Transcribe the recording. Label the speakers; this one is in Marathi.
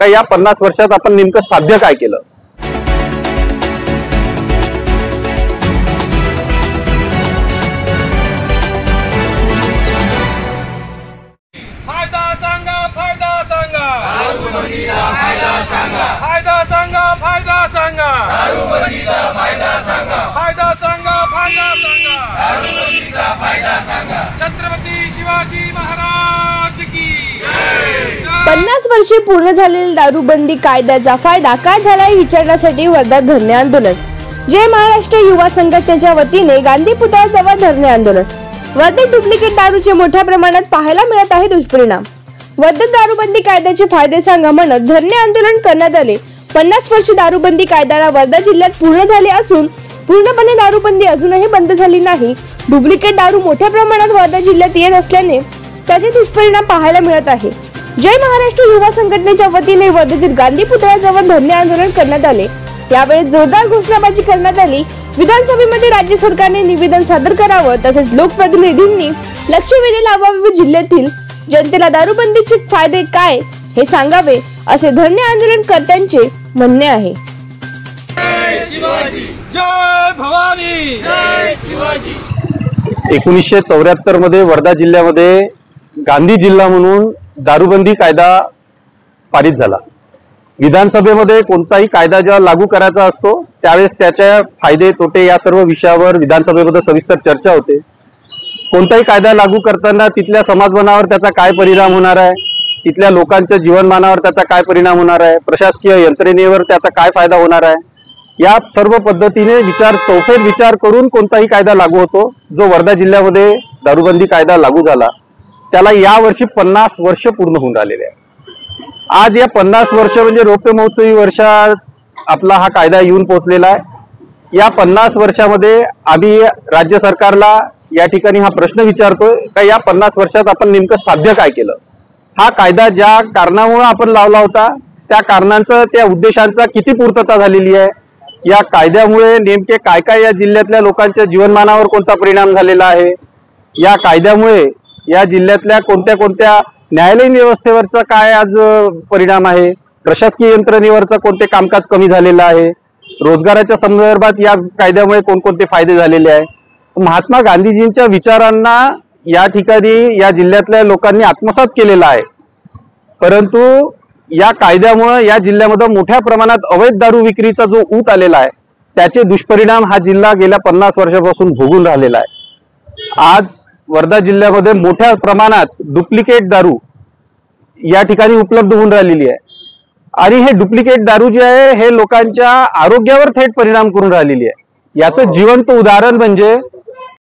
Speaker 1: का या 50 वर्षात आपण नेमकं साध्य काय केलं?
Speaker 2: फायदा सांगा, फायदा सांगा, दारूबंदीचा फायदा सांगा, फायदा सांगा, फायदा सांगा, दारूबंदीचा फायदा सांगा, फायदा सांगा, फायदा सांगा, दारूबंदीचा फायदा सांगा। छत्रपती शिवाजी महाराज की जय।
Speaker 3: 50 वर्षे पूर्ण झालेल्या दारूबंदी कायद्याचा फायदा काय झाला हे विचारण्यासाठी वर्धा धरणे आंदोलन। जय महाराष्ट्र युवा संघटनेच्या वतीने गांधी पुतळ्याजवळ धरणे आंदोलन। वर्धेत डुप्लिकेट दारूचे मोठ्या प्रमाणात पाहायला मिळत आहे दुष्परिणाम। वर्धेत दारूबंदी कायद्याचे फायदे सांगा म्हणत धरणे आंदोलन करण्यात आले। 50 वर्ष दारूबंदी कायद्याला वर्धा जिल्ह्यात पूर्ण झाले असून पूर्णपणे दारूबंदी अजूनही बंद झाली नाही। डुप्लिकेट दारू मोठ्या प्रमाणात वर्धा जिल्ह्यात येत असल्याने त्याचे दुष्परिणाम पाहायला मिळत आहे। जय महाराष्ट्र युवा संघटनेच्या वतीने वर्धेतील गांधी पुतळ्याजवळ धरणे आंदोलन करण्यात आले। यावेळी जोरदार घोषणाबाजी करण्यात आली। विधानसभेमध्ये राज्य सरकारने निवेदन सादर करावं तसेच लोकप्रतिनिधींनी लक्ष वेधी लावावे व जिल्ह्यातील जनतेला दारूबंदीचे फायदे काय हे सांगावे असे धरणे आंदोलनकर्त्यांचे म्हणणे आहे।
Speaker 2: जय शिवाजी, जय भवानी, जय शिवाजी।
Speaker 1: 1974 मध्ये वर्धा जिल्ह्यामध्ये गांधी जिल्हा म्हणून दारूबंदी कायदा पारित झाला। विधानसभेमध्ये कोणताही कायदा जेव्हा लागू करायचा असतो त्यावेळेस त्याच्या फायदे तोटे या सर्व विषयावर विधानसभेमध्ये सविस्तर चर्चा होते। कोणताही कायदा लागू करताना तिथल्या समाजमनावर त्याचा काय परिणाम होणार आहे, तिथल्या लोकांच्या जीवनमानावर त्याचा काय परिणाम होणार आहे, प्रशासकीय यंत्रणेवर त्याचा काय फायदा होणार आहे, या सर्व पद्धतीने चौफेर विचार करून कोणताही कायदा लागू होतो। जो वर्धा जिल्ह्यामध्ये दारूबंदी कायदा लागू झाला त्याला या वर्षी 50 वर्ष पूर्ण होऊन राहिलेले आहे। आज या 50 वर्ष म्हणजे रौप्य महोत्सवी वर्षात आपला हा कायदा येऊन पोहोचलेला आहे। या 50 वर्षामध्ये आम्ही राज्य सरकारला या ठिकाणी हा प्रश्न विचारतोय का या 50 वर्षात आपण नेमकं साध्य काय केलं? हा कायदा ज्या कारणामुळे आपण लावला होता त्या कारणांचं त्या उद्देशांचा किती पूर्तता झालेली आहे? या कायद्यामुळे नेमके काय काय या जिल्ह्यातल्या लोकांच्या जीवनमानावर कोणता परिणाम झालेला आहे? या कायद्यामुळे या जिल्ह्यातल्या कोणत्या कोणत्या न्यायालयीन व्यवस्थेवरचा काय आज परिणाम आहे? प्रशासकीय यंत्रणेवरचा कोणते कामकाज कमी झालेलं आहे? रोजगाराच्या संदर्भात या कायद्यामुळे कोणकोणते फायदे झालेले आहे? महात्मा गांधीजींच्या विचारांना या ठिकाणी या जिल्ह्यातल्या लोकांनी आत्मसात केलेला आहे, परंतु या कायद्यामुळे या जिल्ह्यामध्ये मोठ्या प्रमाणात अवैध दारू विक्रीचा जो ऊत आलेला आहे त्याचे दुष्परिणाम हा जिल्हा गेल्या 50 वर्षापासून भोगून राहिलेला आहे। आज वर्धा जिल्ह्यामध्ये मोठ्या प्रमाणात डुप्लिकेट दारू या ठिकाणी उपलब्ध होऊन राहिलेली आहे आणि हे डुप्लिकेट दारू जे आहे हे लोकांच्या आरोग्यावर थेट परिणाम करून राहिलेली आहे। याचं जिवंत उदाहरण म्हणजे